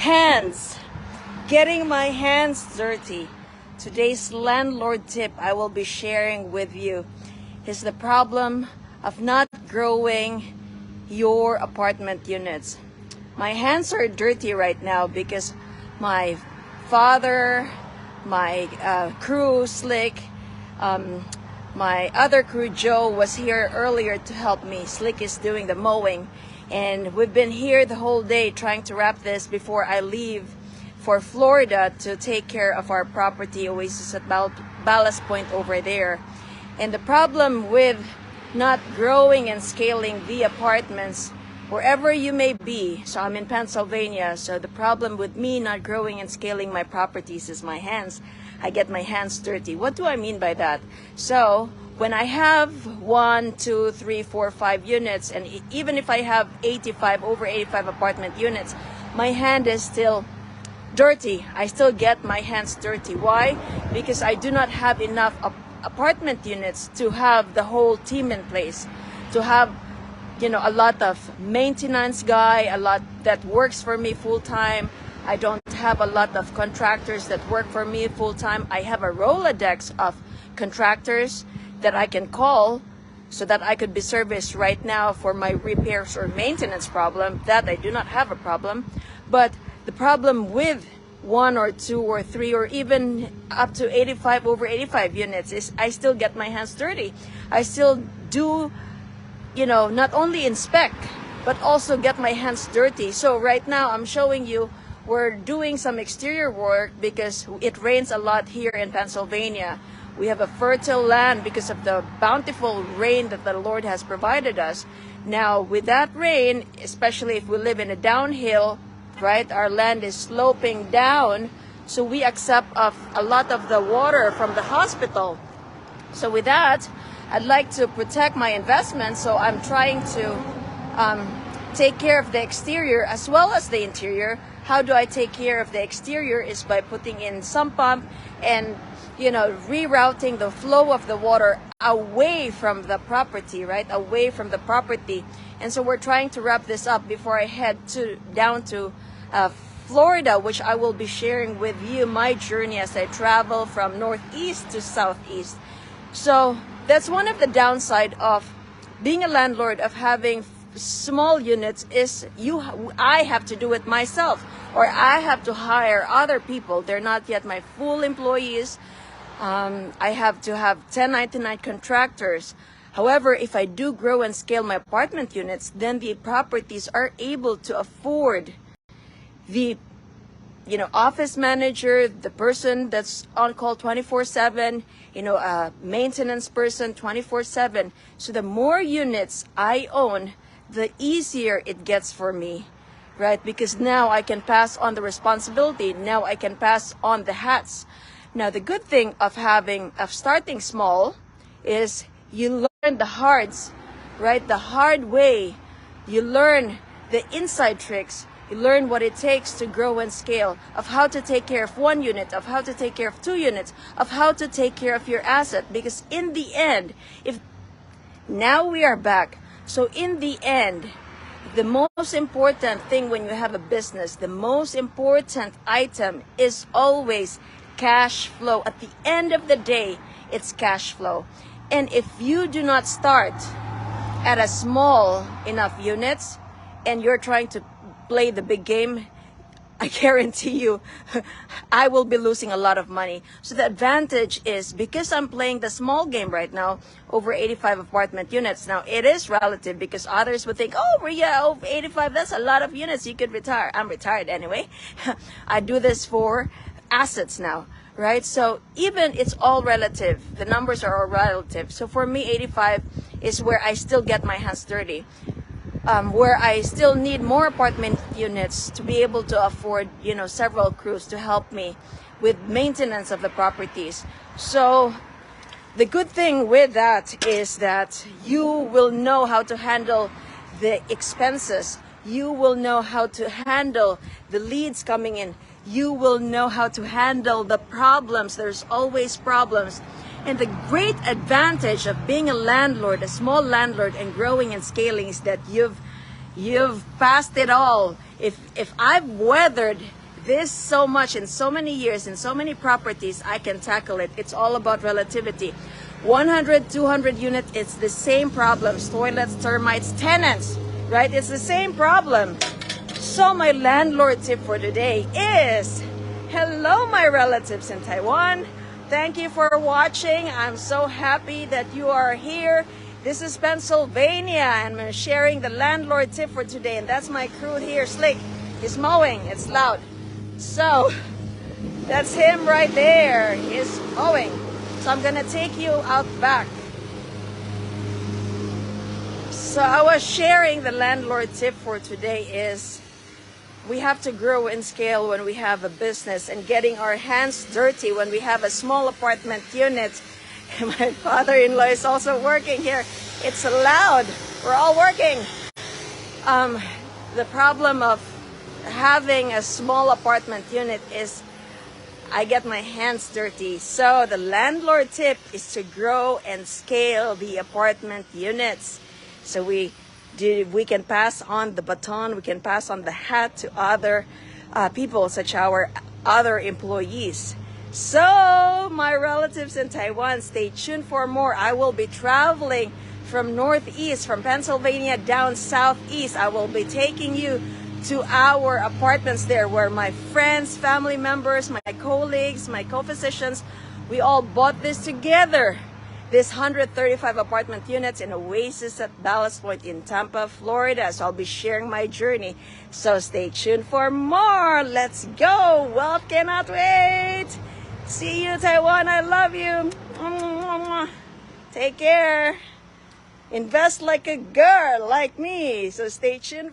Hands. Getting my hands dirty. Today's landlord tip I will be sharing with you is the problem of not growing your apartment units. My hands are dirty right now because my father, my crew Slick, my other crew Joe was here earlier to help me. Slick is doing the mowing, and we've been here the whole day trying to wrap this before I leave for Florida to take care of our property oasis at Ballast Point over there. And the problem with not growing and scaling the apartments wherever you may be, so I'm in Pennsylvania, so the problem with me not growing and scaling my properties is my hands. I get my hands dirty. What do I mean by that? So when I have 1, 2, 3, 4, 5 units, and even if I have over 85 apartment units, my hand is still dirty. I still get my hands dirty. Why? Because I do not have enough apartment units to have the whole team in place, to have a lot of maintenance guy, a lot that works for me full time. I don't have a lot of contractors that work for me full time. I have a Rolodex of contractors that I can call so that I could be serviced right now for my repairs or maintenance problem. That I do not have a problem. But the problem with 1 or 2 or 3 or even up to over 85 units is I still get my hands dirty. I still do not only inspect, but also get my hands dirty. So right now I'm showing you we're doing some exterior work because it rains a lot here in Pennsylvania. We have a fertile land because of the bountiful rain that the Lord has provided us. Now with that rain, especially if we live in a downhill, right, our land is sloping down, so we accept a lot of the water from the hospital. So with that, I'd like to protect my investment, so I'm trying to take care of the exterior as well as the interior. How do I take care of the exterior is by putting in sump pump and rerouting the flow of the water away from the property, right, away from the property. And so we're trying to wrap this up before I head down to Florida, which I will be sharing with you my journey as I travel from northeast to southeast. So that's one of the downside of being a landlord, of having small units, is I have to do it myself, or I have to hire other people. They're not yet my full employees. I have to have 1099 contractors. However, if I do grow and scale my apartment units, then the properties are able to afford the office manager, the person that's on call 24/7, a maintenance person 24/7. So the more units I own, the easier it gets for me, right? Because now I can pass on the responsibility. Now I can pass on the hats. Now the good thing of starting small is you learn the hards, right? The hard way. You learn the inside tricks. You learn what it takes to grow and scale, of how to take care of 1 unit, of how to take care of 2 units, of how to take care of your asset. Because in the end, now we are back. So in the end, the most important thing when you have a business, the most important item is always cash flow. At the end of the day, it's cash flow. And if you do not start at a small enough units and you're trying to play the big game, I guarantee you I will be losing a lot of money. So the advantage is, because I'm playing the small game right now, over 85 apartment units. Now it is relative because others would think, oh Maria, over 85, that's a lot of units, you could retire. I'm retired anyway. I do this for assets now, right? So even it's all relative. The numbers are all relative. So for me, 85 is where I still get my hands dirty. Where I still need more apartment units to be able to afford, several crews to help me with maintenance of the properties. So the good thing with that is that you will know how to handle the expenses. You will know how to handle the leads coming in. You will know how to handle the problems. There's always problems. And the great advantage of being a landlord, a small landlord, and growing and scaling is that You've passed it all. If I've weathered this so much in so many years, in so many properties, I can tackle it. It's all about relativity. 100, 200 units, it's the same problems. Toilets, termites, tenants, right? It's the same problem. So my landlord tip for today is, hello my relatives in Taiwan. Thank you for watching. I'm so happy that you are here. This is Pennsylvania, and I'm sharing the landlord tip for today. And that's my crew here, Slick. He's mowing, it's loud. So, that's him right there. He's mowing. So I'm gonna take you out back. So I was sharing the landlord tip for today is, we have to grow in scale when we have a business and getting our hands dirty when we have a small apartment unit. My father-in-law is also working here. It's loud. We're all working. The problem of having a small apartment unit is I get my hands dirty. So the landlord tip is to grow and scale the apartment units. So we can pass on the baton, we can pass on the hat to other people, such our other employees. So my relatives in Taiwan, stay tuned for more. I will be traveling from northeast, from Pennsylvania down southeast. I will be taking you to our apartments there where my friends, family members, my colleagues, my co-physicians, we all bought this together. This 135 apartment units in Oasis at Ballast Point in Tampa, Florida. So I'll be sharing my journey. So stay tuned for more. Let's go. Well, cannot wait. See you, Taiwan. I love you. Take care. Invest like a girl like me. So stay tuned.